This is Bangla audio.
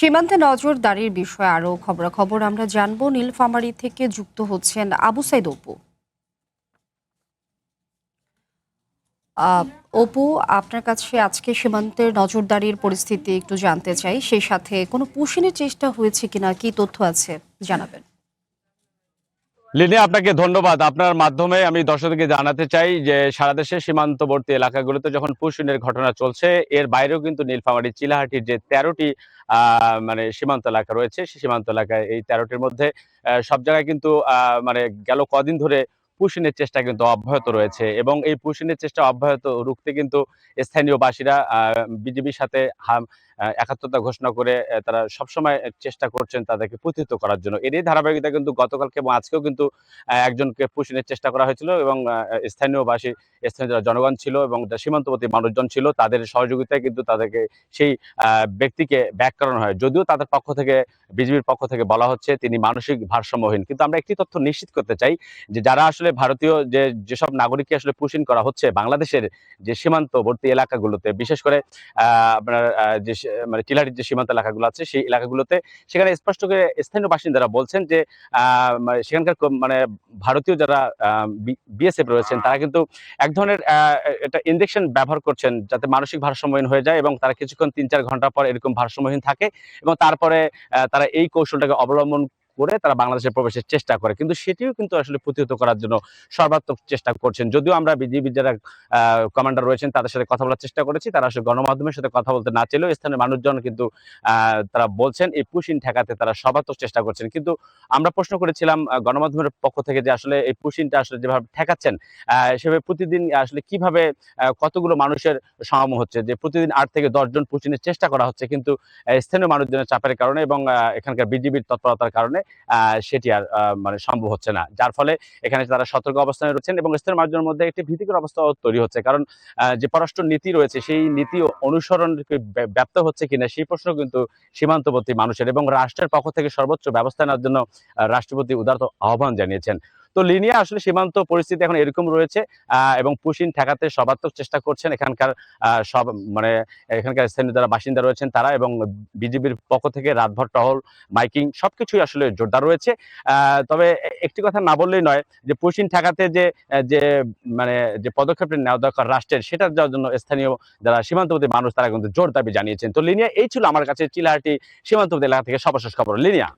সীমান্তে নজরদারির বিষয়ে আরো খবরাখবর আমরা জানবো। নীলফামারী থেকে যুক্ত হচ্ছেন আবু সাইদ অপু। আহ, অপু, আপনার কাছে আজকে সীমান্তের নজরদারির পরিস্থিতি একটু জানতে চাই, সেই সাথে কোনো পুশিনের চেষ্টা হয়েছে কিনা, কি তথ্য আছে জানাবেন। লিনি, আপনাকে ধন্যবাদ। আপনার মাধ্যমে আমি দর্শকদেরকে জানাতে চাই যে সারা দেশের সীমান্তবর্তী এলাকাগুলোতে যখন পুশিনের ঘটনা চলছে, এর বাইরেও কিন্তু নীলফামারী চিলাহাটির যে 13টি মানে সীমান্ত এলাকা রয়েছে, সেই সীমান্ত এলাকায় এই 13টির মধ্যে সব জায়গায় কিন্তু মানে গেল কদিন ধরে পুশিনের চেষ্টা কিন্তু অব্যাহত রয়েছে এবং এই পুশিনের চেষ্টা অব্যাহত রুখতে কিন্তু স্থানীয় বাসীরা বিজিবির সাথে একাত্মতা ঘোষণা করে তারা সবসময় চেষ্টা করছেন তাদেরকে প্রতিহত করার জন্য। এরই ধারাবাহিকতা কিন্তু গতকালকে এবং আজকেও কিন্তু একজনকে পুশিনের চেষ্টা করা হয়েছিল এবং স্থানীয়বাসী, স্থানীয় যারা জনগণ ছিল এবং সীমান্তবর্তী মানুষজন ছিল, তাদের সহযোগিতায় কিন্তু তাদেরকে সেই ব্যক্তিকে ব্যাক করানো হয়। যদিও তাদের পক্ষ থেকে, বিজিবির পক্ষ থেকে বলা হচ্ছে তিনি মানসিক ভারসাম্যহীন। কিন্তু আমরা একটি তথ্য নিশ্চিত করতে চাই যে যারা আসলে ভারতীয় যেসব নাগরিককে আসলে পুশিন করা হচ্ছে বাংলাদেশের যে সীমান্তবর্তী এলাকাগুলোতে, বিশেষ করে আপনার যে মানে টিলারির যে সীমান্ত এলাকাগুলো আছে সেই এলাকাগুলোতে, সেখানে স্পষ্ট করে স্থানীয় বাসিন্দারা বলছেন যে মানে সেখানকার মানে ভারতীয় যারা বিএসএফ রয়েছেন তারা কিন্তু এক ধরনের একটা ইনজেকশন ব্যবহার করছেন যাতে মানসিক ভারসাম্যহীন হয়ে যায় এবং তারা কিছুক্ষণ ৩-৪ ঘন্টা পর এরকম ভারসাম্যহীন থাকে এবং তারপরে তারা এই কৌশলটাকে অবলম্বন করে তারা বাংলাদেশে প্রবেশের চেষ্টা করে। কিন্তু সেটিও কিন্তু আসলে প্রতিহত করার জন্য সর্বাত্মক চেষ্টা করছেন। যদিও আমরা বিজিবি যারা কমান্ডার রয়েছেন তাদের সাথে কথা বলার চেষ্টা করেছি, তারা আসলে গণমাধ্যমের সাথে কথা বলতে না চাইলেও স্থানীয় মানুষজন কিন্তু তারা বলছেন এই পুশিন ঠেকাতে তারা সর্বাত্মক চেষ্টা করছেন। কিন্তু আমরা প্রশ্ন করেছিলাম গণমাধ্যমের পক্ষ থেকে যে আসলে এই পুশিনটা আসলে যেভাবে ঠেকাচ্ছেন সেভাবে প্রতিদিন আসলে কিভাবে কতগুলো মানুষের সমাগম হচ্ছে, যে প্রতিদিন ৮ থেকে ১০ জন পুশিনের চেষ্টা করা হচ্ছে, কিন্তু স্থানীয় মানুষজনের চাপের কারণে এবং এখানকার বিজিবির তৎপরতার কারণে সেটি আর মানে সম্ভব হচ্ছে না। যার ফলে এখানে তারা সতর্ক অবস্থানে রয়েছেন এবং স্থানীয় মানুষজনের মধ্যে একটি ভীতিকর অবস্থা তৈরি হচ্ছে। কারণ যে পররাষ্ট্র নীতি রয়েছে সেই নীতি অনুসরণ ব্যর্থ হচ্ছে কিনা সেই প্রশ্ন কিন্তু সীমান্তবর্তী মানুষের, এবং রাষ্ট্রের পক্ষ থেকে সর্বোচ্চ ব্যবস্থা নেওয়ার জন্য রাষ্ট্রপতি উদারত আহ্বান জানিয়েছেন। তো লিনিয়া আসলে সীমান্ত পরিস্থিতি এখন এরকম রয়েছে এবং পুশিন ঠেকাতে সর্বাত্মক চেষ্টা করছেন এখানকার সব মানে এখানকার স্থানীয় যারা বাসিন্দা রয়েছেন তারা, এবং বিজিবির পক্ষ থেকে রাতভর টহল, মাইকিং সবকিছুই আসলে জোরদার রয়েছে। তবে একটি কথা না বললেই নয় যে পুশিন ঠেকাতে যে যে মানে যে পদক্ষেপটা নেওয়া দরকার রাষ্ট্রের, সেটা যাওয়ার জন্য স্থানীয় যারা সীমান্তবর্তী মানুষ তারা কিন্তু জোর দাবি জানিয়েছেন। তো লিনিয়া, এই ছিল আমার কাছে চিলাহাটি সীমান্তবর্তী এলাকা থেকে সর্বশেষ খবর। লিনিয়া।